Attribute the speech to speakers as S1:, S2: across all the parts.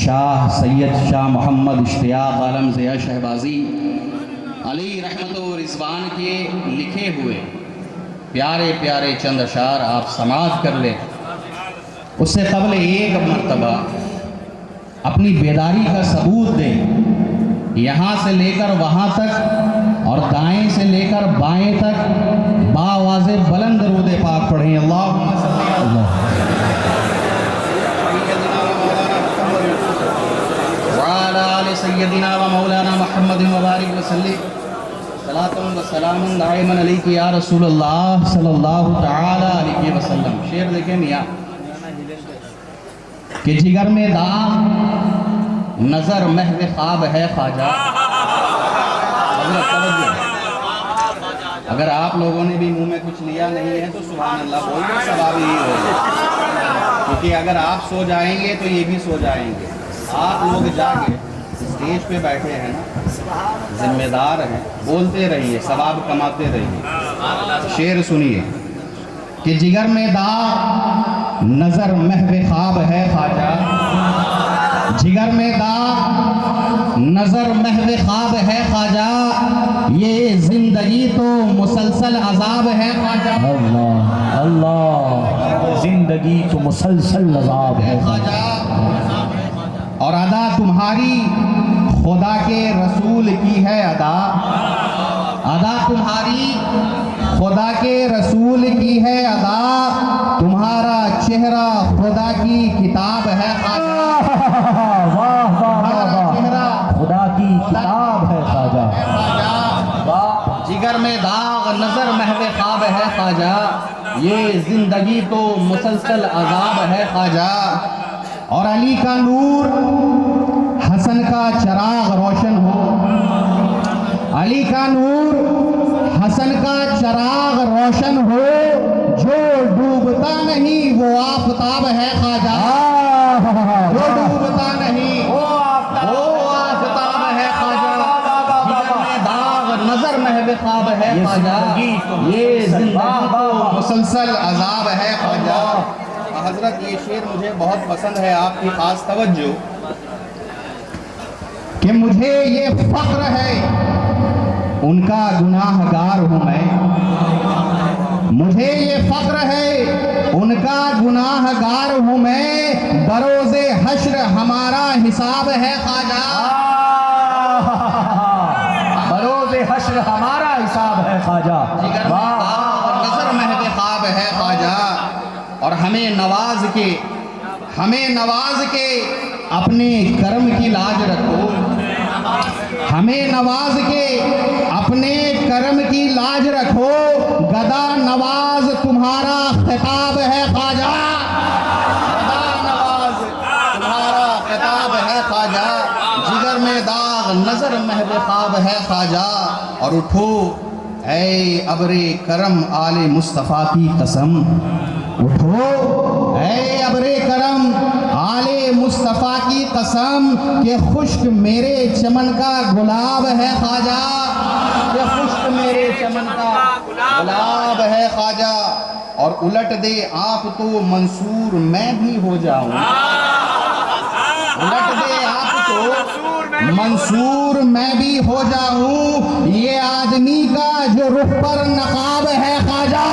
S1: شاہ سید شاہ محمد اشتیاق عالم ضیاء شہبازی علی رحمت و رضوان کے لکھے ہوئے پیارے پیارے چند اشعار آپ سماعت کر لیں۔ اس سے قبل ایک مرتبہ اپنی بیداری کا ثبوت دیں، یہاں سے لے کر وہاں تک اور دائیں سے لے کر بائیں تک باآواز بلند درود پاک پڑھیں۔ اللہم صلی اللہ وعلی آل سیدنا و مولانا محمد مبارک وسلم صلاۃ و سلام دائما علیک یا رسول اللہ صلی اللہ تعالی علیہ وسلم۔ شعر دیکھیں میاں کہ جگر میں داغ نظر محو خواب ہے خواجہ۔ اگر آپ لوگوں نے بھی منہ میں کچھ لیا نہیں ہے تو سبحان اللہ بول دو، ثواب ہی ہوگا، کیونکہ اگر آپ سو جائیں گے تو یہ بھی سو جائیں گے۔ آپ لوگ جا کے اسٹیج پہ بیٹھے ہیں نا، ذمہ دار ہیں، بولتے رہیے، ثواب کماتے رہیے۔ شعر سنیے کہ جگر میں داغ نظر محو خواب ہے خواجہ، جگر میں داغ نظر محو خواب ہے خواجہ، یہ زندگی تو مسلسل عذاب ہے خواجہ۔
S2: اللہ اللہ، زندگی تو مسلسل عذاب ہے
S1: خواجہ، اور ادا تمہاری خدا کے رسول کی ہے ادا، ادا تمہاری خدا کے رسول کی ہے ادا، تمہارا چہرہ خدا کی کتاب ہے خواجہ۔
S2: واہ واہ چہرہ خدا کی کتاب ہے خواجہ۔
S1: جگر میں داغ نظر محو خواب ہے خواجہ، یہ زندگی تو مسلسل عذاب ہے خواجہ، اور علی کا نور حسن کا چراغ روشن ہو، علی کا نور حسن کا چراغ روشن ہو، جو ڈوبتا نہیں وہ آفتاب ہے خواجہ، جو ڈوبتا نہیں وہ آفتاب ہے خواجہ، جگر میں داغ نظر محو خواب ہے خواجہ، یہ زندگی تو مسلسل عذاب ہے خواجہ۔ حضرت یہ شعر مجھے بہت پسند ہے، آپ کی خاص توجہ کہ مجھے یہ فخر ہے ان کا گناہ گار ہوں میں، مجھے یہ فخر ہے ان کا گناہ گار ہوں میں، بروز حشر ہمارا حساب ہے خواجہ،
S2: بروز حشر ہمارا حساب ہے خواجہ۔
S1: جگر میں داغ نظر محو خواب ہے خواجہ، اور ہمیں نواز کے اپنے کرم کی لاج رکھو، ہمیں نواز کے اپنے کرم کی لاج رکھو، گدا نواز تمہارا خطاب ہے خواجہ، گدا نواز تمہارا خطاب ہے خواجہ، جگر میں داغ نظر محو خواب ہے خواجہ، اور اٹھو اے ابر کرم آل مصطفیٰ کی قسم، اٹھو اے ابر کرم آل مصطفیٰ کی قسم، کہ خشک میرے چمن کا گلاب ہے خواجہ، کہ خشک میرے چمن کا گلاب ہے خواجہ، اور الٹ دے آپ تو منصور میں بھی ہو جاؤں، الٹ دے آپ تو منصور میں بھی ہو جاؤں، یہ آدمی کا جو رخ پر نقاب ہے خواجہ،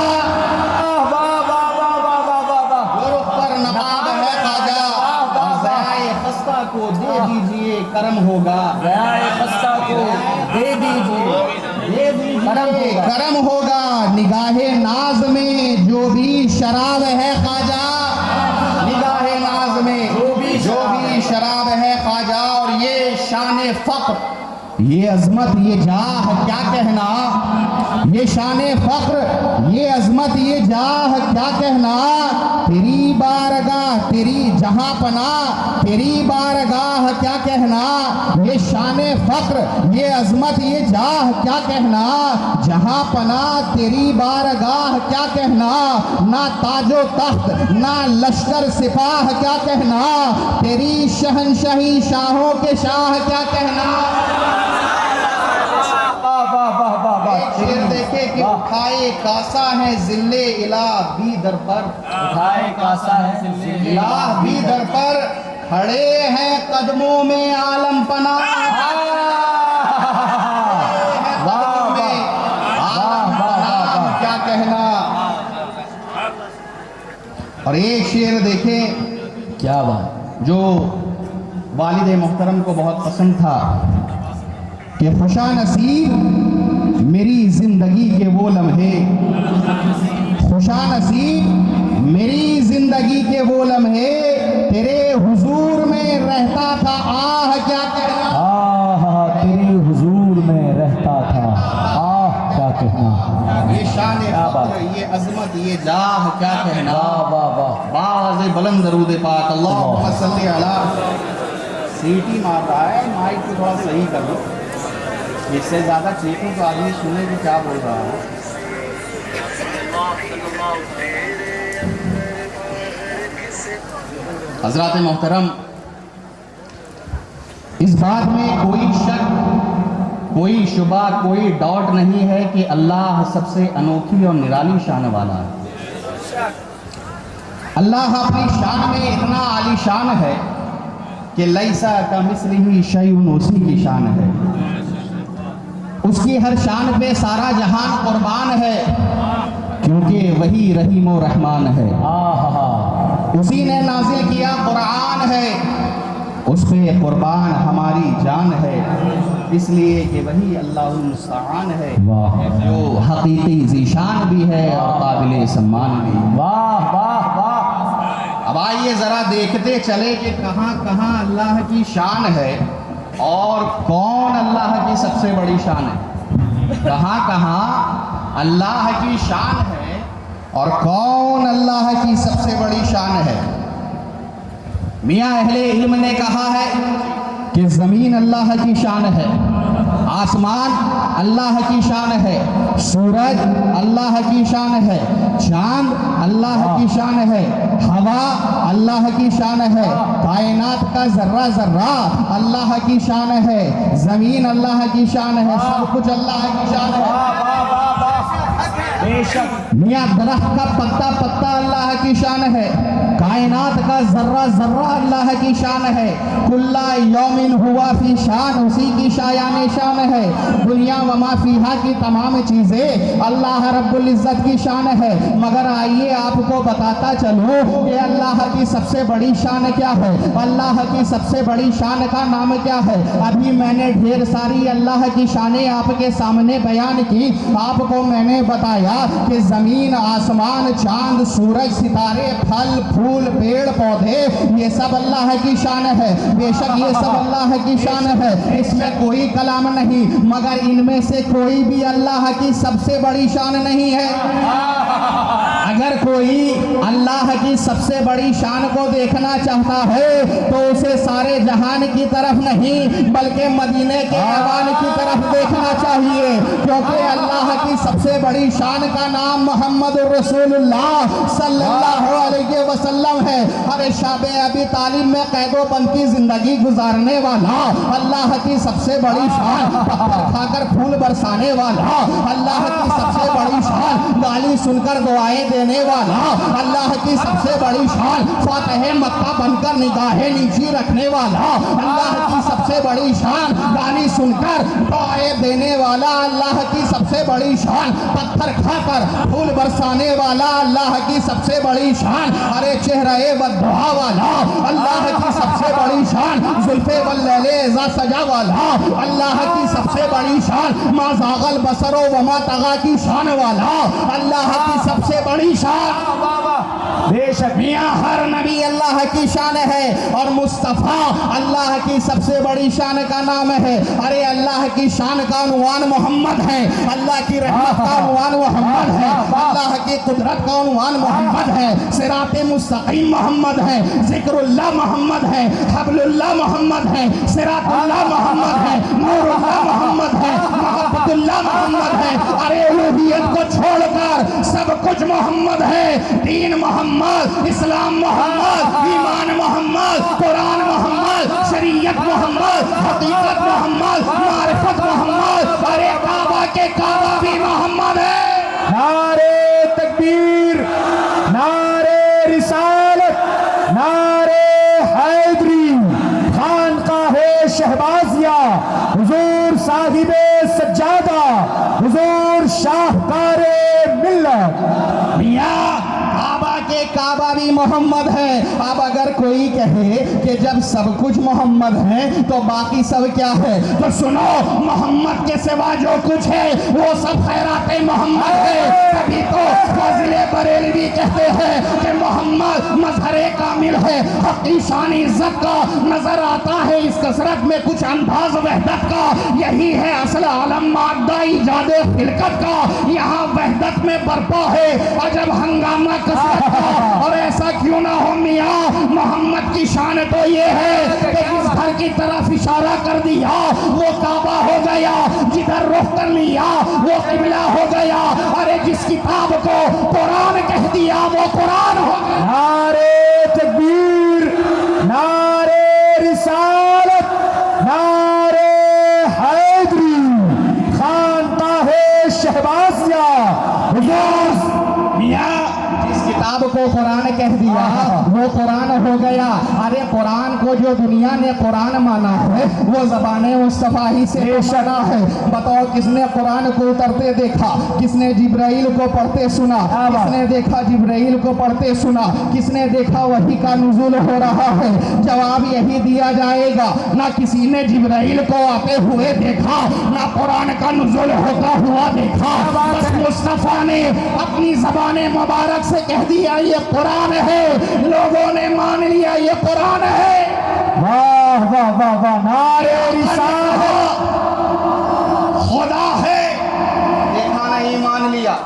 S1: کو دے دیجئے کرم ہوگا، خستہ کو دے دیجئے کرم ہوگا، نگاہ ناز میں جو بھی شراب ہے خواجہ، نگاہ ناز میں جو بھی شراب ہے خواجہ، اور یہ شان فقر، یہ عظمت، یہ جاہ کیا کہنا، یہ شان فخر، یہ عظمت، یہ جاہ کیا کہنا، تیری بارگاہ تیری جہاں پناہ، تیری بارگاہ کیا کہنا، یہ شان فخر، یہ عظمت، یہ جاہ کیا کہنا، جہاں پناہ تیری بارگاہ کیا کہنا، نہ تاج و تخت نہ لشکر سپاہ کیا کہنا، تیری شہنشاہی شاہوں کے شاہ کیا کہنا۔ شعر دیکھے کہ اٹھائے کاسا ہے ذل الہ بھی در پر، اٹھائے کاسا ہے ذل الہ بھی در پر، کھڑے ہیں قدموں میں عالم پناہ کیا کہنا. اور ایک شعر دیکھیں
S2: کیا بات.
S1: جو والد محترم کو بہت پسند تھا کہ خوشا نصیب میری زندگی کے وہ لمحے، خوشا نصیب میری زندگی کے وہ لمحے تیرے حضور میں رہتا تھا. کیا کہنا.
S2: تیرے حضور میں رہتا تھا. کیا کہنا.
S1: یہ شان فخر، یہ عظمت، یہ جاہ، کیا کہنا.
S2: واہ واہ.
S1: باز بلند درود پاک. اللہم صلی علی. سیٹی مار رہا ہے، مائک کو تھوڑا صحیح کر دو. اس سے زیادہ چیخوں تو آدمی سنے کہ کیا بول رہا ہے. حضرات محترم، اس بات میں کوئی شک، کوئی شبہ، کوئی ڈاؤٹ نہیں ہے کہ اللہ سب سے انوکھی اور نرالی شان والا ہے. اللہ اپنی شان میں اتنا عالی شان ہے کہ لیسا کمثلہ شیء، اسی کی شان ہے. اس کی ہر شان پہ سارا جہان قربان ہے، کیونکہ وہی رحیم و رحمان ہے. اسی نے نازل کیا قرآن ہے، اس پہ قربان ہماری جان ہے. اس لیے کہ وہی اللہ المستعان ہے، جو حقیقی ذیشان بھی ہے اور قابل سمان بھی.
S2: واہ واہ واہ.
S1: اب آئیے ذرا دیکھتے چلے کہ کہاں کہاں اللہ کی شان ہے اور کون اللہ کی سب سے بڑی شان ہے. کہاں کہاں اللہ کی شان ہے اور کون اللہ کی سب سے بڑی شان ہے. میاں اہل علم نے کہا ہے کہ زمین اللہ کی شان ہے، آسمان اللہ کی شان ہے، سورج اللہ کی شان ہے، چاند اللہ کی شان ہے، ہوا اللہ کی شان ہے، کائنات کا ذرہ ذرہ اللہ کی شان ہے، زمین اللہ کی شان ہے، سب کچھ اللہ کی شان ہے. میاں درخت کا پتا پتا اللہ کی شان ہے، کائنات کا ذرہ ذرہ اللہ کی شان ہے. کل یوم ہوا فی شان، اسی کی شایان شان ہے. دنیا و ما فیہا کی تمام چیزیں اللہ رب العزت کی شان ہے. مگر آئیے آپ کو بتاتا چلوں کہ اللہ کی سب سے بڑی شان کیا ہے، اللہ کی سب سے بڑی شان کا نام کیا ہے. ابھی میں نے ڈھیر ساری اللہ کی شانیں آپ کے سامنے بیان کی. آپ کو میں نے بتایا کہ زمین، آسمان، چاند، سورج، ستارے، پھل پھول، پیڑ پودے، یہ سب اللہ کی شان ہے. بے شک یہ سب اللہ کی شان ہے، اس میں کوئی کلام نہیں. مگر ان میں سے کوئی بھی اللہ کی سب سے بڑی شان نہیں ہے. اگر کوئی اللہ کی سب سے بڑی شان کو دیکھنا چاہتا ہے تو اسے سارے جہان کی طرف نہیں بلکہ مدینے کے ایوان کی طرف دیکھنا چاہیے، کیونکہ اللہ کی سب سے بڑی شان کا نام محمد رسول اللہ صلی اللہ علیہ وسلم ہے. ہر شاب ابی طالب میں قید و بند کی زندگی گزارنے والا اللہ کی سب سے بڑی شان، پتھر کھا کر پھول برسانے والا اللہ کی سب سے بڑی شان، گالی سن کر دعائیں دینے والا اللہ کی سب سے بڑی شان، فاتح مکہ بن کر نگاہیں نیچی رکھنے والا اللہ کی سب سے بڑی شان، گالی سن کر دعائیں دینے والا اللہ کی سب سے بڑی شان، پتھر کھا کر پھول برسانے والا اللہ کی سب سے بڑی شان، ارے چہرہ والضحا والا اللہ کی سب سے بڑی شان، زلف واللیل اذا سجا والا اللہ کی سب سے بڑی شان، ما زاغ البصر وما طغى کی شان والا اللہ کی سب سے بڑی شان. بے شک میاں ہر نبی اللہ کی شان ہے اور مصطفیٰ اللہ کی سب سے بڑی شان کا نام ہے. ارے اللہ کی شان کا عنوان محمد ہے، اللہ کی رحمت کا عنوان محمد ہے، اللہ کی قدرت کا عنوان محمد ہے، صراط مستقیم محمد ہے، ذکر اللہ محمد ہے، حبل اللہ محمد ہے، صراط اللہ محمد ہے، نور اللہ محمد ہے، محبت اللہ محمد ہے. ارے الوہیت کو چھوڑ کر سب کچھ محمد ہے. دین محمد، اسلام محمد، ایمان محمد، قرآن محمد، شریعت محمد، حقیقت محمد، معرفت محمد. ارے کعبہ کے کعبہ بھی محمد ہے.
S2: نعرے تکبیر، نعرے رسالت، نعرے حیدری. شہبازیہ حضور صاحب سجادہ حضور شاہکار ملت
S1: میاں کعبہ کے کعبہ بھی محمد ہے. اب اگر کوئی کہے کہ جب سب کچھ محمد ہے تو باقی سب کیا ہے, تو سنو, محمد کے سوا جو کچھ ہے وہ سب خیرات محمد ہے. تبھی تو فاضل بریلوی کہتے ہیں کہ محمد مظہر کامل ہے, حقی شان عزت کا نظر آتا ہے اس کثرت میں کچھ انداز وحدت کا. یہی ہے اصل عالم مادہ ایجاد خلقت کا. یہاں وحدت میں برپا ہے عجب ہنگامہ کثرت کا. اور ایسا کیوں نہ ہو میاں, محمد کی شان تو یہ ہے کہ جس گھر کی طرف اشارہ کر دیا وہ کعبہ ہو گیا, جدھر رخ کر لیا وہ قبلہ ہو گیا. ارے جس کتاب کو قرآن کہہ دیا وہ قرآن ہو گیا.
S2: نعرے تکبیر, نعرے رسالت, نعرے حیدری, خانقاہ شہبازیہ حضور.
S1: میاں جس کتاب کو قرآن کہہ دیا وہ قرآن ہو گیا. ارے قرآن کو جو دنیا نے قرآن مانا ہے وہ زبان مصطفیٰ ہی سے سنا ہے. بتاؤ کس نے قرآن کو اترتے دیکھا, کس نے جبرائیل کو پڑھتے سنا, کس نے دیکھا جبرائیل کو پڑھتے سنا, کس نے دیکھا وحی کا نزول ہو رہا ہے. جواب یہی دیا جائے گا, نہ کسی نے جبرائیل کو آتے ہوئے دیکھا, نہ قرآن کا نزول ہوتا ہوا دیکھا. بس مصطفیٰ نے اپنی زبان مبارک سے کہہ دیا یہ قرآن ہے, لوگوں نے مان لیا یہ قرآن ہے.
S2: واہ واہ واہ واہ, نعرے رسالت,
S1: خدا ہے, دیکھا نہیں مان لیا.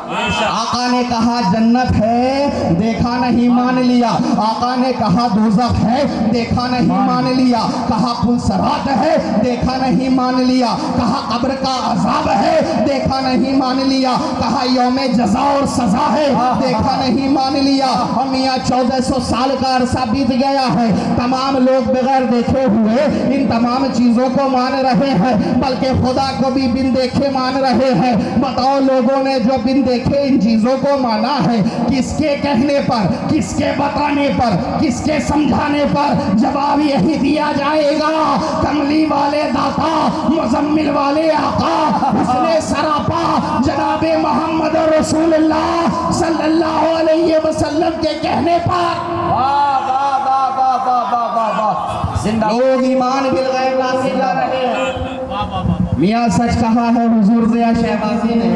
S1: آقا نے کہا جنت ہے, دیکھا نہیں مان لیا. آقا نے کہا دوزخ ہے, دیکھا نہیں مان لیا. کہا پل صراط ہے, دیکھا نہیں مان لیا. کہا قبر کا عذاب ہے, دیکھا نہیں مان لیا. کہا یوم جزا اور سزا ہے, دیکھا نہیں مان لیا. ہم یہاں 1400 سال کا عرصہ بیت گیا ہے, تمام لوگ بغیر دیکھے ہوئے ان تمام چیزوں کو مان رہے ہیں, بلکہ خدا کو بھی بن دیکھے مان رہے ہیں. بتاؤ لوگوں نے جو بن دیکھے ان چیزوں کو مانا ہے, کس کے کہنے پر, کس کے بتانے پر, کس کے سمجھانے پر؟ جواب یہی دیا جائے گا, کملی والے داتا, مزمل والے آقا, حسن سراپا جناب محمد رسول اللہ صلی اللہ علیہ وسلم کے کہنے پر.
S2: واہ واہ واہ واہ واہ واہ واہ واہ, زندہ
S1: لوگ ایمان بالغیب لاتے جا رہے ہیں. میاں سچ کہا ہے حضور ضیاء شہبازی نے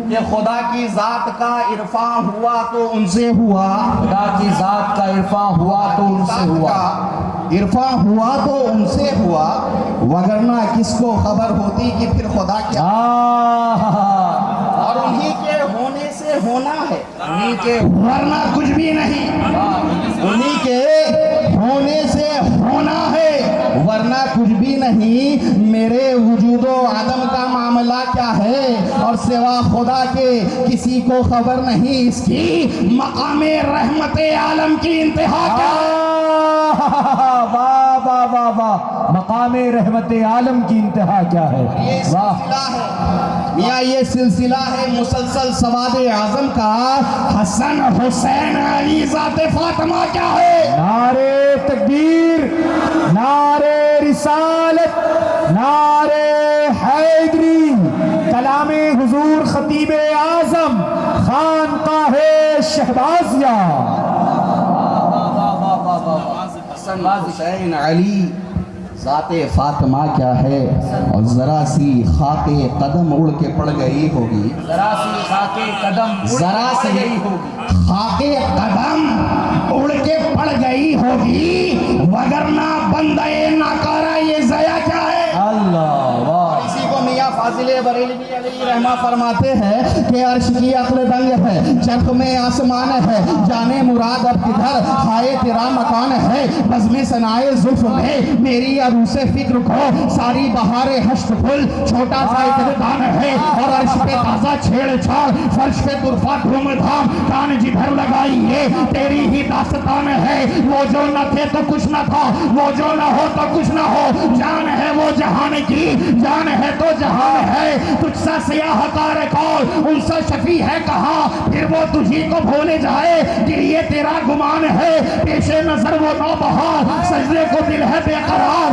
S1: کہ خدا کی ذات کا عرفاں ہوا تو ان سے ہوا,
S2: خدا کی ذات کا عرفاں ہوا تو ان سے ہوا,
S1: عرفاں ہوا تو ان سے ہوا, وگرنہ کس کو خبر ہوتی کہ پھر خدا کیا. اور انہی کے ہونے سے ہونا ہے, انہی کے ورنہ کچھ بھی نہیں. انہی کے ہونے سے ہونا ہے ورنہ کچھ بھی نہیں. میرے وجود و عدم کا معاملہ کیا ہے اور سوا خدا کے کسی کو خبر نہیں. اس کی مقام رحمت عالم کی انتہا کیا ہے؟
S2: واہ واہ واہ واہ, مقام رحمت عالم کی انتہا کیا ہے.
S1: یہ سلسلہ ہے میاں, یہ سلسلہ ہے مسلسل سواد اعظم کا. حسن حسین علی ذات فاطمہ کیا ہے؟
S2: نعرے تکبیر, نعرے رسالت, نعرے حیدری, کلام حضور خطیب اعظم خانقاہ شہبازیہ.
S1: حسن حسین علی ذات فاطمہ کیا ہے؟ اور ذرا سی خاک قدم اڑ کے پڑ گئی ہوگی,
S2: ذرا سی خاک قدم
S1: ذرا سی خاک قدم اڑ کے پڑ گئی ہوگی, وگرنہ بندے ناکارہ یہ ضیا کیا ہے؟
S2: اللہ واہ.
S1: اسی کو میاں فاضل بریلوی علیہ رحمہ فرماتے ہیں کہ عرش کی عقل دنگ ہے, چرخ میں آسمان ہے, جانے مراد اب کدھر, ہائے تیرا مکان ہے, بزم سنائے زلف میں میری عروس فکر کو, ساری بہار حشت پھل چھوٹا سا اتردان ہے, اور عرش پہ تازہ چھیڑ چھاڑ, فرش پہ طرفہ دھوم دھام, کان جدھر لگائیے تیری ہی داستان ہے. وہ جو نہ تھے تو کچھ نہ تھا, وہ جو نہ ہو تو کچھ نہ ہو, جان ہے وہ جہان کی, جان ہے تو جہان ہے. تجھ سا سیاہ کار کال, ان سا شفیع ہے کہاں, پھر وہ تجھی کو بھولے جائے, گریے تیرا گمان ہے, پیش نظر وہ نوبہار, سجدے کو دل ہے بے قرار,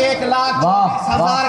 S1: 1,40,000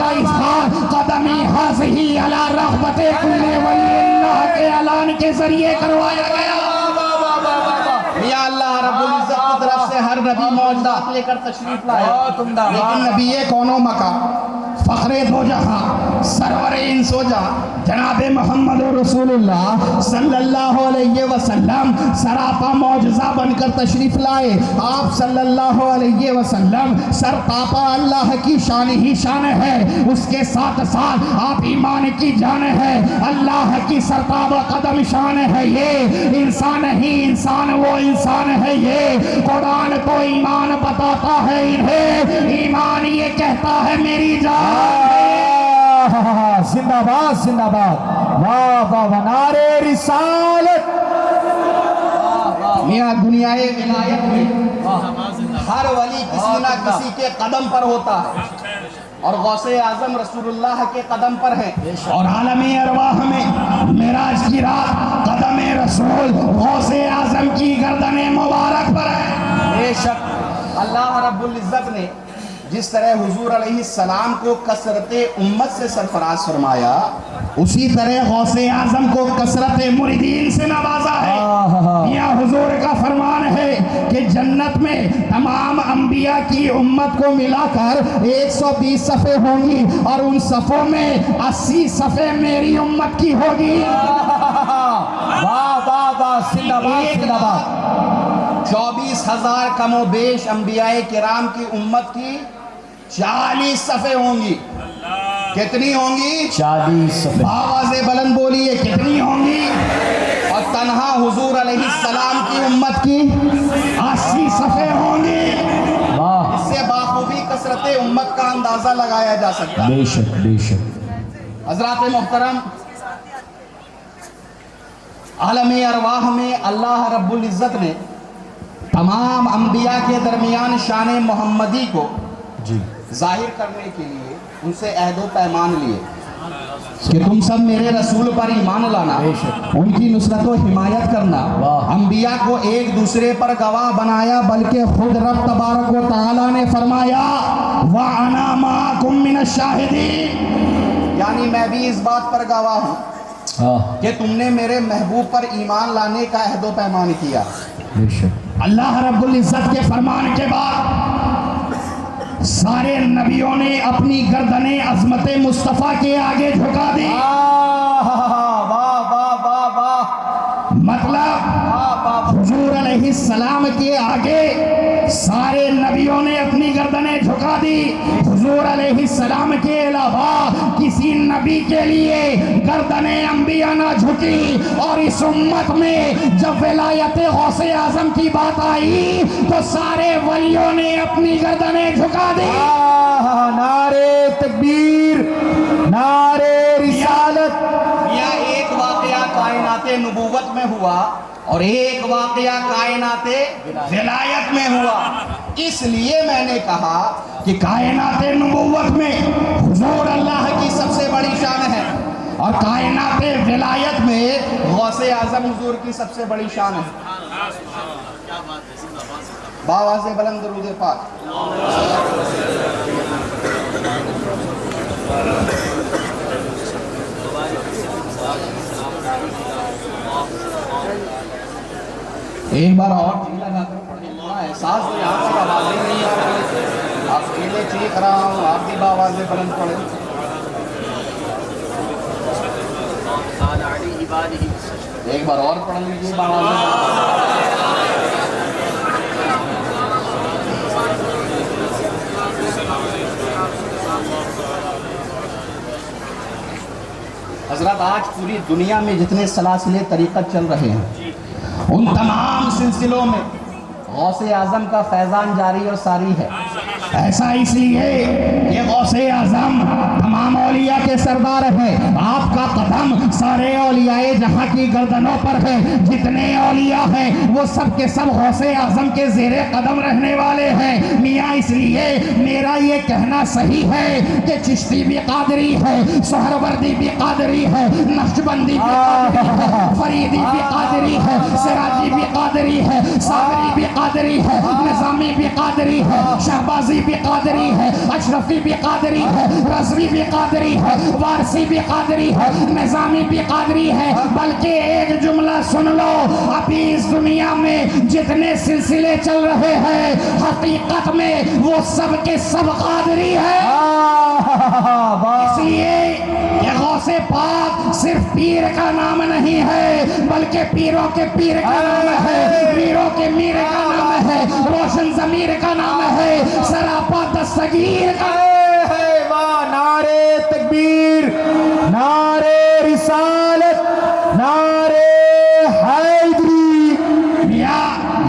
S3: کا اظہار قدمی حاضی علی رغبت کل ولی اللہ کے اعلان کے ذریعے کروایا گیا۔
S1: یا اللہ رب العزت کی طرف سے ہر نبی معجزات لے کر تشریف لائے، لیکن نبی کون و مکان،
S3: فخر دو جہاں، سرور انس و جہاں، جناب محمد رسول اللہ صلی اللہ علیہ وسلم سراپا معجزہ بن کر تشریف لائے۔ آپ صلی اللہ علیہ وسلم سر پاپا اللہ کی شان ہی شان ہے، اس کے ساتھ ساتھ آپ ایمان کی جان ہے، اللہ کی سرتاب قدم شان ہے۔ یہ انسان ہی انسان، وہ انسان ہے یہ۔ قرآن تو ایمان بتاتا ہے انہیں، ایمان یہ کہتا ہے میری جان۔
S2: زندہ باد زندہ باد، واہ واہ واہ، نعرے رسالت۔
S1: میاں دنیا ولایت میں ہر ولی کسی نہ کسی کے قدم پر ہوتا ہے، اور غوث اعظم رسول اللہ کے قدم پر ہیں،
S3: اور عالم ارواح میں معراج کی رات قدم رسول غوث اعظم کی گردن مبارک پر ہے۔
S1: بے شک اللہ رب العزت نے جس طرح حضور علیہ السلام کو کثرت امت سے سرفراز فرمایا،
S3: اسی طرح غوث اعظم کو کثرت مریدین سے نوازا ہے۔ یہاں حضور کا فرمان ہے کہ جنت میں تمام انبیاء کی امت کو ملا کر 120 صفیں ہوں گی، اور ان صفوں میں 80 صفیں میری امت کی ہوگی۔
S2: واہ واہ واہ، زندہ باد زندہ باد۔
S1: 24,000 کم و بیش انبیاء کرام کی امت کی 40 صفیں ہوں گی۔ کتنی ہوں گی؟
S2: 40 صفحے۔
S1: آواز بلند بولیے، کتنی ہوں گی؟ اور تنہا حضور علیہ السلام کی امت کی
S3: 80 صفیں ہوں گی۔
S2: واہ،
S1: اس سے بخوبی کثرت امت کا اندازہ لگایا جا سکتا ہے۔
S2: بے شک بے شک۔
S1: حضرات محترم، عالم ارواح میں اللہ رب العزت نے تمام انبیاء کے درمیان شان محمدی کو
S2: جی
S1: ظاہر کرنے کے لیے ان سے عہد و پیمان لیے کہ تم سب میرے رسول پر ایمان لانا، ان کی نصرت و حمایت کرنا۔ انبیاء کو ایک دوسرے پر گواہ بنایا، بلکہ خود رب تبارک و تعالیٰ نے فرمایا
S3: وَأَنَا مَعَكُم مِّنَ الشَّاهِدِينَ،
S1: یعنی میں بھی اس بات پر گواہ ہوں کہ تم نے میرے محبوب پر ایمان لانے کا عہد و پیمان کیا۔
S2: بے شک۔
S3: اللہ رب العزت کے فرمان کے بعد سارے نبیوں نے اپنی گردنیں عظمت مصطفیٰ کے آگے جھکا دی۔
S2: واہ واہ واہ واہ،
S3: مطلب حضور علیہ السلام کے آگے سارے نبیوں نے اپنی گردنیں جھکا دی۔ حضور علیہ السلام کے علاوہ کسی نبی کے لیے گردنیں انبیاء نہ جھکی، اور اس امت میں جب ولایت غوث اعظم کی بات آئی تو سارے ولیوں نے اپنی گردنیں جھکا دی۔
S2: نعرے تکبیر، نعرے رسالت۔
S1: یہ ایک واقعہ کائنات نبوت میں ہوا اور ایک واقعہ کائنات ولایت میں ہوا۔ اس لیے میں نے کہا
S3: کہ کائنات نبوت میں حضور اللہ
S1: اللہ کی سب سے بڑی شان ہے،
S3: اور کائنات
S1: ولایت میں غوث اعظم حضور کی سب سے بڑی شان ہے۔ باواز بلند درود پاک۔ ایک بار اور جی لگا کر پڑھیں، احساس تو یہاں پر آوازیں نہیں آ رہی، آپ اکیلے چیخ رہا ہوں، آپ بھی باوازیں بلند پڑھیں۔ ایک بار اور پڑھ لیجیے باوازیں۔ حضرات، آج پوری دنیا میں جتنے سلاسل طریقت چل رہے ہیں، ان تمام سلسلوں میں غوث اعظم کا فیضان جاری اور ساری ہے۔
S3: ایسا اس لیے کہ غوث اعظم تمام اولیاء کے سردار ہیں، آپ کا قدم سارے اولیاء جہاں کی گردنوں پر ہے. جتنے اولیاء ہیں وہ سب کے سب غوث اعظم کے زیر قدم رہنے والے ہیں. میاں اس لیے میرا یہ کہنا صحیح ہے کہ چشتی بھی قادری ہے, سہروردی بھی قادری ہے, نقشبندی بھی قادری ہے, فریدی بھی قادری ہے, سراجی بھی قادری ہے, صابری بھی قادری ہے, نظامی بھی قادری ہے, شہبازی بھی قادری ہے, اشرفی بھی قادری ہے, رضوی بھی قادری ہے, وارسی بھی قادری ہے, نظامی بھی قادری ہے. بلکہ ایک جملہ سن لو, ابھی اس دنیا میں جتنے سلسلے چل رہے ہیں حقیقت میں وہ سب کے سب قادری ہے. اس لیے یہ غوث پاک صرف پیر کا نام نہیں ہے بلکہ پیروں کے پیر کا نام ہے, پیروں کے میر کا نام ہے, روشن ضمیر کا نام ہے, سراپا دستگیر کا
S2: ہے. نعرے تکبیر, نعرے رسالت, نعرے حیدری.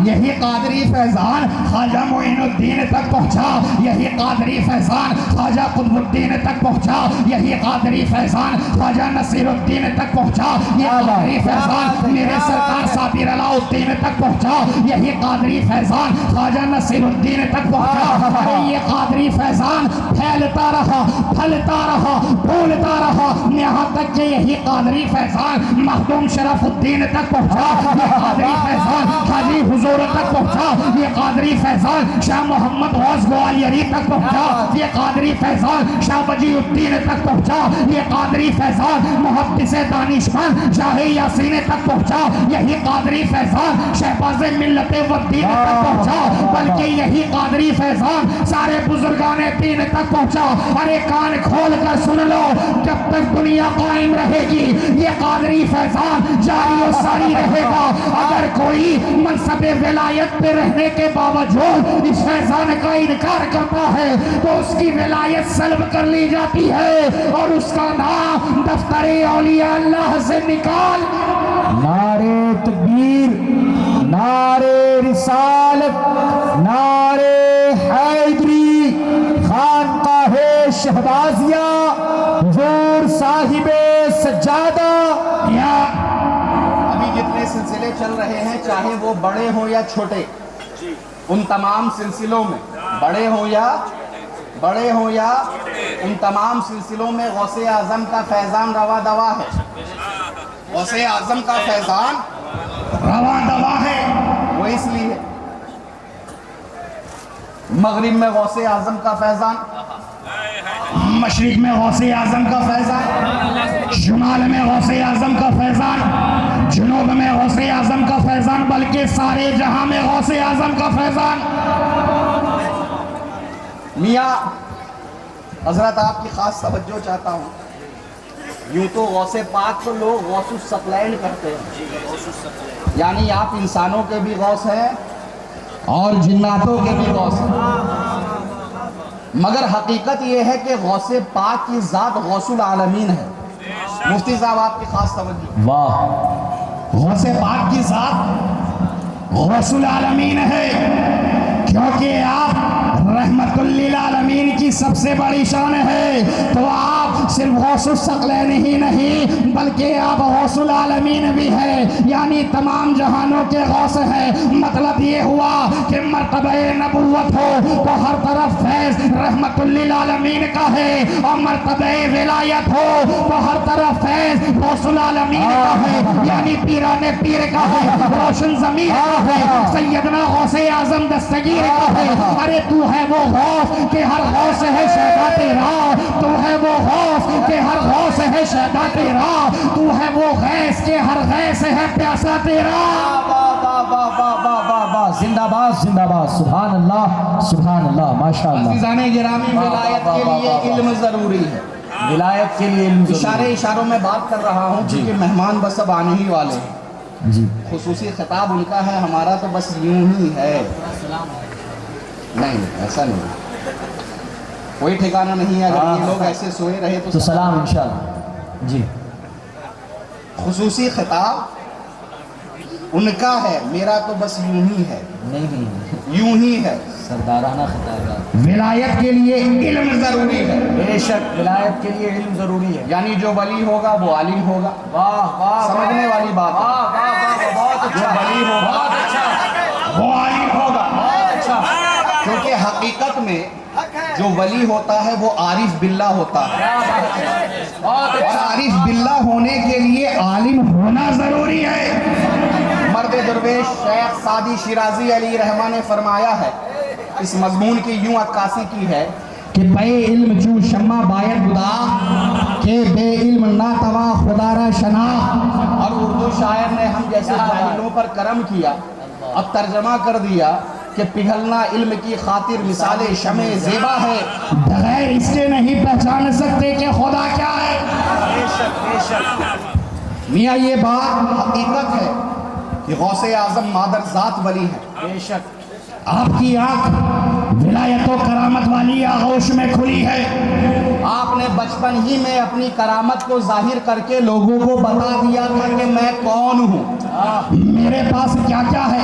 S3: یہی قادری فیضان خواجہ معین الدین تک پہنچا, یہی قادری فیضان خواجہ قطب الدین تک پہنچا, یہی قادری فیضان خواجہ نصیر الدین تک پہنچا, یہ قادری فیضان میرے سرکار صابر علاء الدین تک پہنچا, یہی قادری فیضان خواجہ نصیر الدین تک پہنچا. یہ قادری فیضان پھیلتا رہا, پھلتا رہا, پھولتا رہا, یہاں تک کہ یہی قادری فیضان مخدوم شرف الدین تک پہنچا, یہ قادری فیضان حاجی حضور تک پہنچا, یہ قادری فیضان شاہ محمد غوث گوالیری تک پہنچا, یہ قادری فیضان شاہ وجی الدین تک پہنچا, یہ قادری فیضان محدث دانشمند شاہ یاسین تک پہنچا, یہی قادری فیضان شہباز ملت والدین تک پہنچا, بلکہ یہی قادری فیضان سارے بزرگان دین تک پہنچا. ارے کان کھول کر سن لو, جب تک دنیا قائم رہے گی یہ قادری فیضان جاری و ساری رہے گا. اگر کوئی منصب ولایت پہ رہنے کے باوجود اس فیضان کا انکار کرتا ہے تو اس کی ولایت سلب کر لی جاتی ہے اور اس کا نام دفتر اولیاء اللہ سے نکال.
S2: نعرے تکبیر, نعرے رسالت, نعرے حیدری. خانقاہ شہبازیہ حضور صاحب سجادہ.
S1: جتنے سلسلے چل رہے ہیں چاہے وہ بڑے ہوں یا چھوٹے, ان تمام سلسلوں میں بڑے ہوں یا ان تمام سلسلوں میں غوث اعظم کا فیضان روا دوا ہے. غوث اعظم کا فیضان
S3: روا دوا ہے.
S1: وہ اس لیے مغرب میں غوث اعظم کا فیضان,
S3: مشرق میں غوث اعظم کا فیضان, شمال میں غوث اعظم کا فیضان, جنوب میں غوث اعظم کا فیضان, بلکہ سارے جہاں میں غوث اعظم کا فیضان.
S1: میاں حضرت آپ کی خاص توجہ چاہتا ہوں. یوں تو غوث پاک کو لوگ غوث الثقلین کرتے ہیں, یعنی آپ انسانوں کے بھی غوث ہیں اور جناتوں کے بھی غوث ہیں, مگر حقیقت یہ ہے کہ غوث پاک کی ذات غوث العالمین ہے. مفتی صاحب آپ کی خاص توجہ.
S2: واہ,
S3: غوث پاک کی ذات غوث العالمین ہے کیونکہ آپ رحمت للعالمین کی سب سے بڑی شان ہے. تو آپ صرف غوث الثقلین ہی نہیں بلکہ آپ غوث العالمین بھی ہے, یعنی تمام جہانوں کے غوث ہیں. مطلب یہ ہوا کہ مرتبہ نبوت ہو تو ہر طرف فیض رحمت للعالمین کا ہے, اور مرتبہ ولایت ہو تو ہر طرف فیض غوث العالمین کا ہے, یعنی پیران پیر کا ہے, روشن ضمیر کا ہے, سیدنا غوث اعظم دستگیر کا ہے. ارے تو ہے وہ غوث کہ ہر غوث ہے شہدا تیرا, تو ہے وہ غوث کہ ہر غوث ہے شہدا تیرا, تو ہے وہ غیث کہ ہر غیث ہے پیاسا تیرا.
S2: زندہ باد, زندہ باد, سبحان اللہ, سبحان اللہ, ماشاءاللہ.
S1: عزیزان گرامی, ولایت کے لیے علم ضروری ہے.
S2: ولایت کے لیے علم ضروری ہے.
S1: اشاروں میں بات کر رہا ہوں کیونکہ مہمان بس اب آنے ہی والے ہیں.
S2: جی,
S1: خصوصی خطاب ان کا ہے, ہمارا تو بس یوں ہی ہے. نہیں ایسا نہیں, کوئی ٹھکانہ نہیں ہے. اگر یہ لوگ ایسے سوئے رہے
S2: تو سلام انشاءاللہ. جی,
S1: خصوصی خطاب ان کا ہے, میرا تو بس یوں ہی ہے.
S2: نہیں,
S1: یوں ہی ہے.
S2: سردارانہ خطابات.
S3: ولایت کے لیے علم ضروری ہے.
S2: بے شک ولایت کے لیے علم ضروری ہے.
S1: یعنی جو ولی ہوگا وہ عالم ہوگا.
S2: واہ واہ
S1: سمجھنے والی بات ہے.
S2: واہ واہ واہ بہت
S1: جو
S2: اچھا
S1: ولی ہوگا
S2: بہت اچھا
S3: وہ عالم ہوگا.
S2: بہت اچھا.
S1: کیونکہ حقیقت میں جو ولی ہوتا ہے وہ عارف باللہ ہوتا ہے.
S2: کیا بات ہے. بہت
S1: اور
S2: اچھا.
S1: عارف باللہ ہونے کے لیے
S3: عالم ہونا ضروری ہے.
S1: مرد درویش شیخ سعدی شیرازی علیہ رحمہ نے فرمایا ہے، اس مضمون کی یوں عکاسی کی ہے کہ بے علم چو شمع باید بدا کہ بے علم نہ توا خدا را شنا. اور اردو شاعر نے ہم جیسے جاہلوں پر کرم کیا، اب ترجمہ کر دیا کہ پگھلنا علم کی خاطر مثال شمع زیبا ہے.
S3: بغیر اس کے نہیں پہچان سکتے کہ خدا کیا ہے.
S2: بے شک بے شک.
S1: میاں یہ بات حقیقت ہے کہ غوث اعظم مادر ذات ولی ہے.
S2: بے شک.
S3: آپ کی آنکھ ولایت و کرامت والی آغوش میں کھلی ہے.
S1: آپ نے بچپن ہی میں اپنی کرامت کو ظاہر کر کے لوگوں کو بتا دیا تھا کہ میں کون ہوں،
S3: میرے پاس کیا کیا ہے.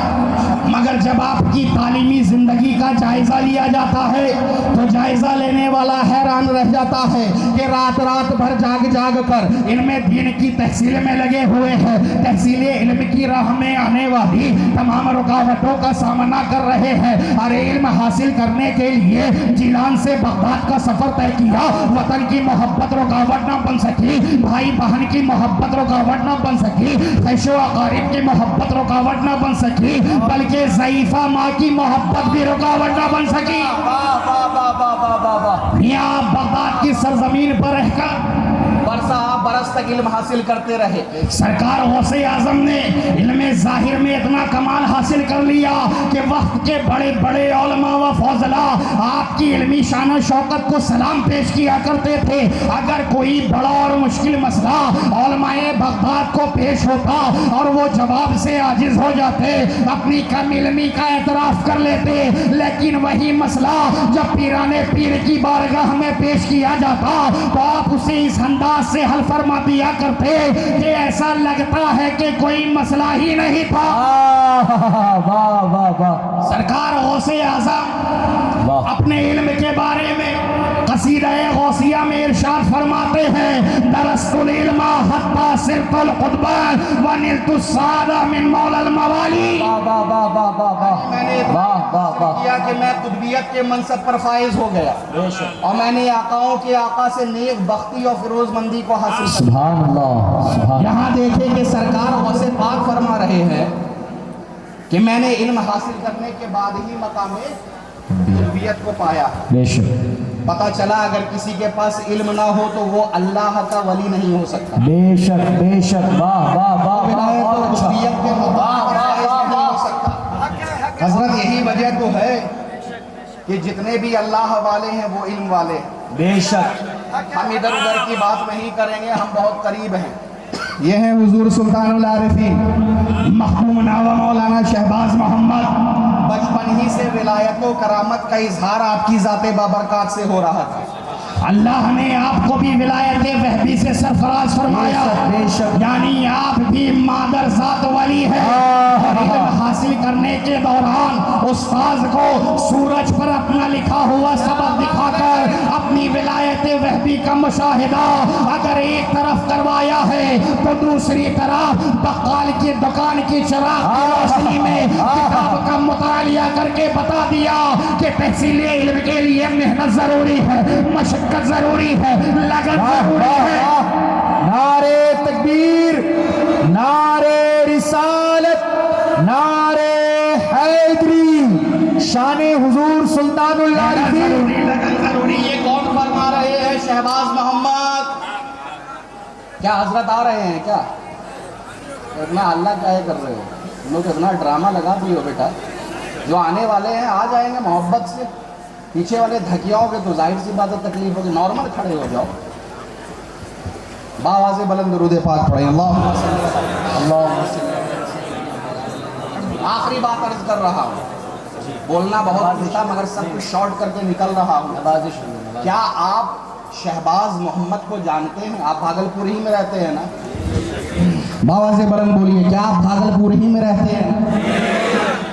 S3: مگر جب آپ کی تعلیمی زندگی کا جائزہ لیا جاتا ہے تو جائزہ لینے والا حیران رہ جاتا ہے کہ رات رات بھر جاگ جاگ کر ان میں دین کی تحصیل میں لگے ہوئے ہیں. تحصیل علم کی راہ میں آنے والی تمام رکاوٹوں کا سامنا کر رہے ہیں. ارے علم حاصل کرنے کے لیے جیلان سے بغداد کا سفر طے کیا. وطن کی محبت رکاوٹ نہ بن سکی، بھائی بہن کی محبت رکاوٹ نہ بن سکی، خیش و اقارب کی محبت رکاوٹ نہ بن سکی، بلکہ ضعیفہ ماں کی محبت بھی رکاوٹ نہ بن سکی.
S2: واہ واہ واہ واہ واہ واہ واہ.
S3: میاں بغداد کی سرزمین پر رہ کر
S1: برسہ برس تک علم حاصل کرتے رہے.
S3: سرکار غوث اعظم نے علم ظاہر میں اتنا کمال حاصل کر لیا کہ وقت کے بڑے بڑے علماء و فضلاء آپ کی علمی شان و شوکت کو سلام پیش کیا کرتے تھے. اگر کوئی بڑا اور مشکل مسئلہ علماء بغداد کو پیش ہوتا اور وہ جواب سے عاجز ہو جاتے، اپنی کم علمی کا اعتراف کر لیتے، لیکن وہی مسئلہ جب پیران پیر کی بارگاہ میں پیش کیا جاتا تو آپ اسے اس انداز سے حل فرما دیا کرتے کہ ایسا لگتا ہے کہ کوئی مسئلہ ہی نہیں تھا.
S2: واہ واہ واہ.
S3: سرکار غوث اعظم اپنے علم کے بارے میں قصیدہ غوثیہ میں ارشاد فرماتے ہیں، درست العلم حتی صرت القطب ونلت السعادہ من مولا الموالی.
S2: واہ واہ واہ واہ واہ واہ.
S1: میں نے
S2: واہ واہ واہ.
S1: کیا کہ میں قطبیت کے منصب پر فائز ہو گیا
S2: بے شک.
S1: اور میں نے آقاؤں کے آقا سے نیک بختی اور فیروز مندی کو حاصل کیا.
S2: سبحان اللہ سبحان.
S1: یہاں دیکھیں کہ سرکار غوث پاک فرما رہے ہیں کہ میں نے علم حاصل کرنے کے بعد ہی مقام قطبیت کو پایا.
S2: بے شک
S1: پتا چلا اگر کسی کے پاس علم نہ ہو تو وہ اللہ کا ولی نہیں ہو سکتا.
S2: بے شک بے شک. واہ واہ واہ واہ.
S1: ولایت اور
S2: بہت اچھا.
S1: قطبیت کے مقام پر فائز نہیں ہو سکتا. حضرت یہی وجہ تو ہے کہ جتنے بھی اللہ والے ہیں وہ علم والے ہیں.
S2: بے شک.
S1: ہم ادھر ادھر کی بات نہیں کریں گے، ہم بہت قریب ہیں. یہ ہیں حضور سلطان العارفین
S3: مخدوم ناوہ مولانا شہباز محمد.
S1: بچپن ہی سے ولایت و کرامت کا اظہار آپ کی ذات بابرکات سے ہو رہا تھا.
S3: اللہ نے آپ کو بھی ولایت وہبی سے سرفراز فرمایا،
S2: بے شک.
S3: یعنی آپ بھی مادر ذات والی ہے. اور علم حاصل کرنے کے دوران استاذ کو سورج پر اپنا لکھا ہوا سبق دکھا کر اپنی ولایت وہبی کا مشاہدہ اگر ایک طرف کروایا ہے تو دوسری طرف بقال کی دکان کی چراغ کی روشنی میں کتاب کا مطالعہ کر کے بتا دیا کہ تحصیل علم کے لیے محنت ضروری ہے، مشقت ضروری ہے، لگن ضروری ہے.
S2: نعرے تکبیر، نعرے رسالت، نعرے حیدری، شان حضور سلطان العارفین.
S1: لگن ضروری. یہ کون فرما رہے ہیں؟ شہباز محمد. کیا حضرت آ رہے ہیں کیا؟ اتنا اللہ کیا کر رہے ہو تم لوگ؟ اتنا ڈرامہ لگا دی ہو بیٹا. جو آنے والے ہیں آ جائیں گے محبت سے. پیچھے والے دھکیاؤ گے تو ظاہر سی بات ہے تکلیف ہوگی. نارمل کھڑے ہو جاؤ. باواز بلند درود پاک پڑھیں. اللہم صلی
S2: اللہم صلی.
S1: آخری بات عرض کر رہا ہوں. بولنا بہت کچھ تھا مگر سب کچھ شارٹ کر کے نکل رہا ہوں.
S2: نوازش.
S1: کیا آپ شہباز محمد کو جانتے ہیں؟ آپ بھاگلپور ہی میں رہتے ہیں نا؟ باواز بلند بولیے. کیا آپ بھاگلپور ہی میں رہتے ہیں؟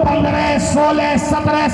S1: 15, 16, 17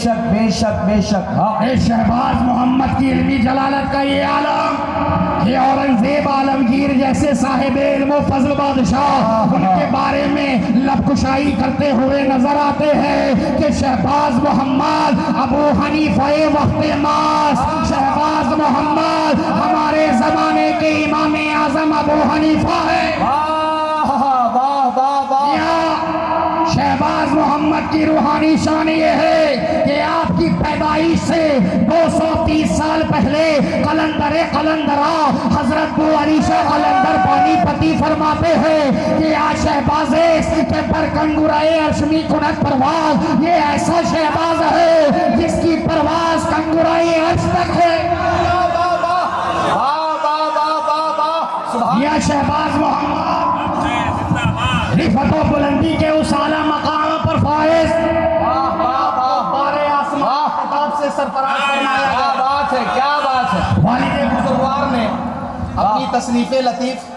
S2: شک بے شک بے شک حق
S3: اے شہباز محمد کی علمی جلالت کا یہ عالم، یہ اورنگزیب عالمگیر جیسے صاحب علم و فضل بادشاہ ان کے بارے میں لب کشائی کرتے ہوئے نظر آتے ہیں کہ شہباز محمد ابو حنیفہ وقت ماس، شہباز محمد ہمارے زمانے کے امام اعظم ابو حنیفہ ہے۔
S2: واہ واہ واہ واہ
S3: شہباز محمد کی روحانی شان یہ ہے کہ آپ کی پیدائش سے 230 سال پہلے قلندر قلندرہ حضرت بو علی شاہ قلندر پانی پتی فرماتے ہیں کہ آج شہبازیس کے پر کنگورائے عرشمی کنت پرواز، یہ ایسا شہباز ہے جس کی پرواز کنگورائے عرش تک ہے۔ یہ شہباز محمد رفت و بلندی کے اس اعلیٰ مقام پر فائز بارے آسمان خطاب سے سرفراز فرمایا
S2: کیا
S3: گیا۔
S2: بات ہے کیا بات ہے
S3: والد
S1: بزرگوار نے اپنی تصنیف لطیف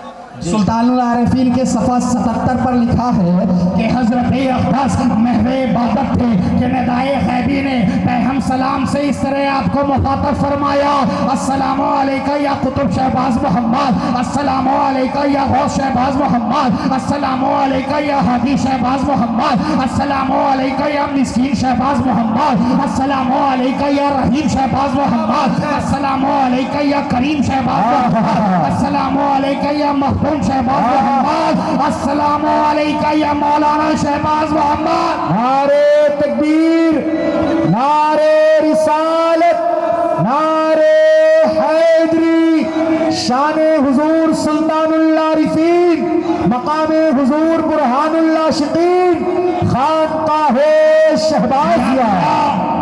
S1: سلطان العارفین کے صفحہ 77 پر لکھا ہے
S3: کہ حضرت اقدس محو عبادت تھے کہ ندائے غیبی نے پیغام سلام سے اس طرح آپ کو مخاطب فرمایا، السلام علیکہ یا قطب شہباز محمد، السلام علیکہ یا غوث شہباز محمد، السلام علیکہ یا ہادی شہباز محمد، السلام علیکہ یا مسکین شہباز محمد، السلام علیکہ یا رحیم شہباز محمد، السلام علیکہ یا کریم شہباز محمد، السلام علیکہ یا محمد شہباز محمد، السلام علیکہ یا مولانا شہباز محمد۔
S2: نعرے تکبیر، نعرے رسالت، نعرے حیدری، شان حضور سلطان العارفین، مقام حضور برہان اللہ شقین، خانقاہ شہبازیہ۔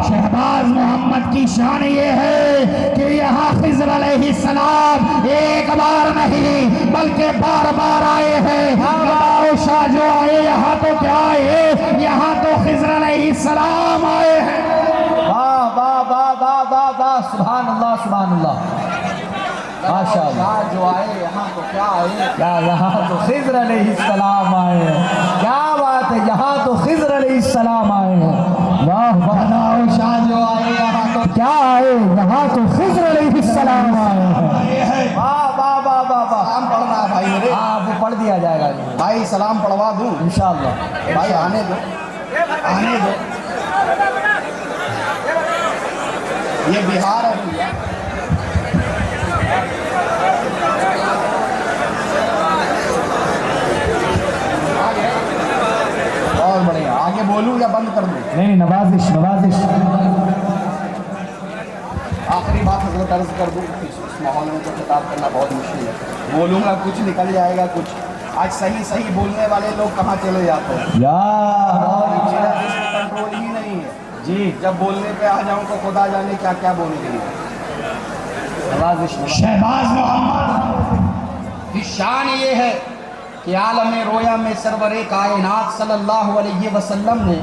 S3: شہباز محمد کی شان یہ ہے کہ یہاں خضر علیہ السلام ایک بار نہیں بلکہ بار بار آئے ہیں۔ گداؤ شاہ جو آئے یہاں تو کیا آئے، یہاں تو خضر علیہ السلام آئے ہیں۔
S2: واہ واہ واہ واہ واہ واہ سبحان اللہ سبحان اللہ، ماشاء اللہ۔
S1: جو آئے یہاں تو کیا آئے،
S2: کیا یہاں تو خضر علیہ السلام آئے ہیں، کیا بات ہے، یہاں تو خضر علیہ السلام آئے ہیں۔ واہ واہ
S1: گداؤ شاہ جو آئے یہاں تو
S2: کیا آئے، یہاں تو خضر علیہ السلام آئے ہیں۔ واہ واہ واہ واہ واہ،
S1: سلام پڑھنا ہے بھائی میرے،
S2: آپ کو پڑھ دیا جائے گا
S1: بھائی سلام پڑھوا دوں،
S2: انشاءاللہ۔
S1: بھائی آنے دو آنے دو، یہ بہار ہے بھیا۔ اور بڑھیا، آگے بولوں یا بند کر دوں؟
S2: نہیں نوازش نوازش۔
S1: آخری بات حضرت عرض کر دوں، اس ماحول میں تو خطاب کرنا بہت مشکل ہے، بولوں گا کچھ نکل جائے گا کچھ۔ آج صحیح صحیح بولنے والے لوگ کہاں چلے جاتے ہیں،
S2: یا
S1: کنٹرول ہی نہیں ہے
S2: جی،
S1: جب بولنے پہ آ جاؤں تو خدا جانے کیا کیا بول گئی۔
S2: نوازش۔
S3: شہباز محمد
S1: کی شان یہ ہے کہ عالم رویا میں سرور کائنات صلی اللہ علیہ وسلم نے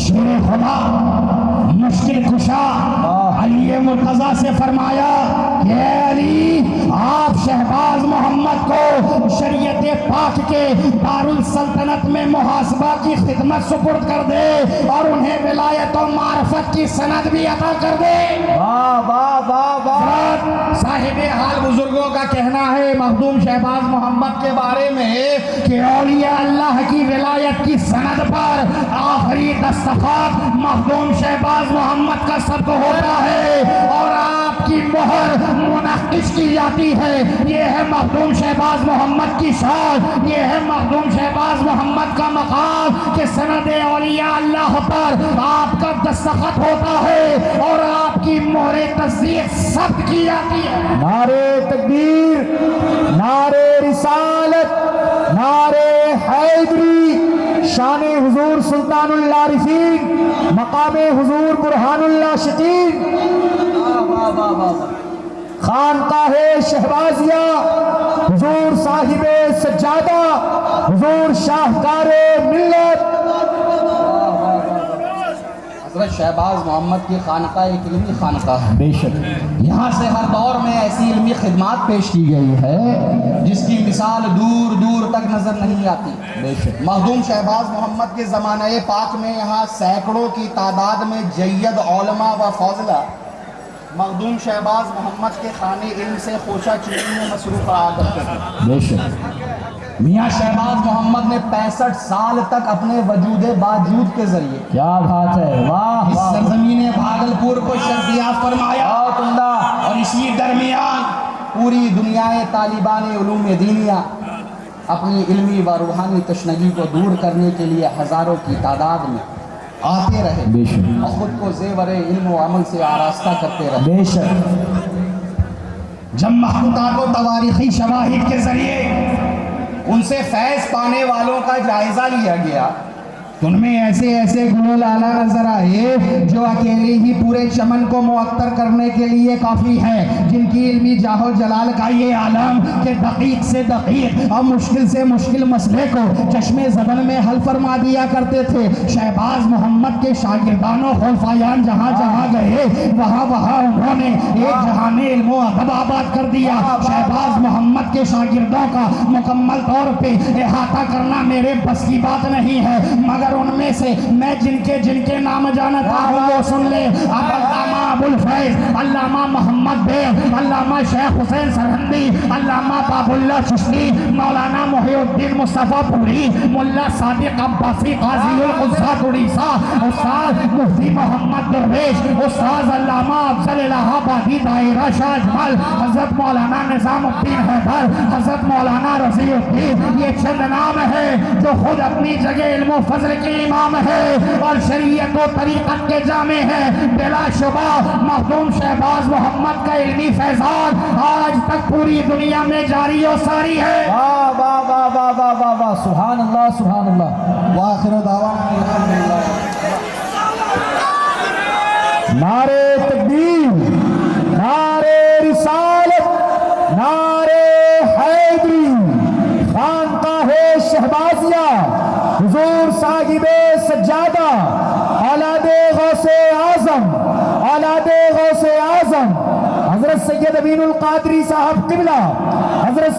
S3: شیر خدا مشکل کشا علی مرتضیٰ سے فرمایا کہ اے علی، آپ شہباز محمد کو شریعت پاک کے دارالسلطنت میں محاسبہ کی خدمت سپرد کر دے اور انہیں ولایت و معرفت کی سند بھی عطا کر دے۔
S2: واہ واہ واہ واہ،
S3: صاحب حال بزرگوں کا کہنا ہے مخدوم شہباز محمد کے بارے میں کہ اولیاء اللہ کی ولایت کی سند پر آخری دستخط مخدوم شہباز محمد کا صدق ہوتا ہے اور آپ کی مہر منعقد کی جاتی ہے۔ یہ ہے مخدوم شہباز محمد کی شان، یہ ہے مخدوم شہباز محمد کا مقام کہ سند اولیاء اللہ پر آپ کا دستخط ہوتا ہے اور آپ کی مہر تصدیق ثبت کی جاتی ہے۔
S2: نعرے تکبیر، نعرے رسالت، نعرے حیدری، شان حضور سلطان العارفین، مقام حضور برہان اللہ شقین، خانقاہ شہبازیہ، حضور صاحب سجادہ، حضور شاہکار ملت۔
S1: حضرت شہباز محمد کی خانقاہ ایک علمی خانقاہ ہے،
S2: بے شک
S1: یہاں سے ہر دور میں ایسی علمی خدمات پیش کی گئی ہے جس کی مثال دور دور تک نظر نہیں آتی۔
S2: بے شک
S1: مخدوم شہباز محمد کے زمانہ پاک میں یہاں سینکڑوں کی تعداد میں جید علماء و فاضلہ مخدوم شہباز محمد کے خانے علم سے خوشہ چینی میں مصروف رہا کرتے تھے۔
S2: بے شک
S1: میاں شہباز محمد نے 65 سال تک اپنے وجود باجود کے ذریعے
S2: کیا بات ہے، واہ
S1: اس
S2: واہ
S1: سرزمین بھاگلپور کو شرفیاب فرمایا،
S2: بہت عمدہ۔
S1: اور اسی درمیان پوری دنیا طالبان علوم دینیہ اپنی علمی و روحانی تشنگی کو دور کرنے کے لیے ہزاروں کی تعداد میں آتے رہے
S2: بے شک
S1: اور خود کو زیور علم و عمل سے آراستہ کرتے رہے۔
S2: بے شک
S3: جب مخلوقات و تواریخی شواہد کے ذریعے
S1: ان سے فیض پانے والوں کا جائزہ لیا گیا
S3: ان میں ایسے ایسے گلو لالا نظر آئے جو اکیلے ہی پورے چمن کو معطر کرنے کے لیے کافی ہے، جن کی علمی جاہ و جلال کا یہ عالم کہ دقیق سے دقیق اور مشکل سے مشکل مسئلے کو چشم زبن میں حل فرما دیا کرتے تھے۔ شہباز محمد کے شاگردان و خلفایان جہاں جہاں گئے وہاں وہاں انہوں نے ایک جہان علم و ادب آباد کر دیا۔ شہباز محمد کے شاگردوں کا مکمل طور پہ احاطہ کرنا میرے بس کی بات نہیں ہے، مگر ان میں سے میں جن کے نام جانتا ہوں وہ سن لے۔ اب علامہ ابو الفیض، علامہ محمد بیر، علامہ شیخ حسین سرہندی، علامہ باب اللہ چشتی، مولانا محی الدین مصطفیٰ پوری، ملا صادق عباسی قاضی القدسات اڑیسہ، استاد مفتی محمد درویش، استاد علامہ افضل الہ آبادی دائرہ شاہ اجمل، حضرت مولانا نظام الدین حیدر، حضرت مولانا رضی الدین، یہ چند نام ہے جو خود اپنی جگہ علم و فضل کے امام ہے اور شریعت و طریقت کے جامع ہے۔ بلا شبہ مخدوم شہباز محمد کا علمی فیضان آج تک پوری دنیا میں جاری و ساری ہے۔
S2: واہ واہ واہ واہ واہ واہ واہ، سبحان اللہ سبحان اللہ۔
S1: وآخر دعوانا الحمدللہ۔
S2: نعرے تکبیر، نعرے رسالت، نعرے حیدری، خانقاہ شہبازیہ، حضور صاحب سجادہ، اولاد غوث اعظم، اولاد غوث اعظم حضرت سید امین القادری صاحب قبلہ، حضرت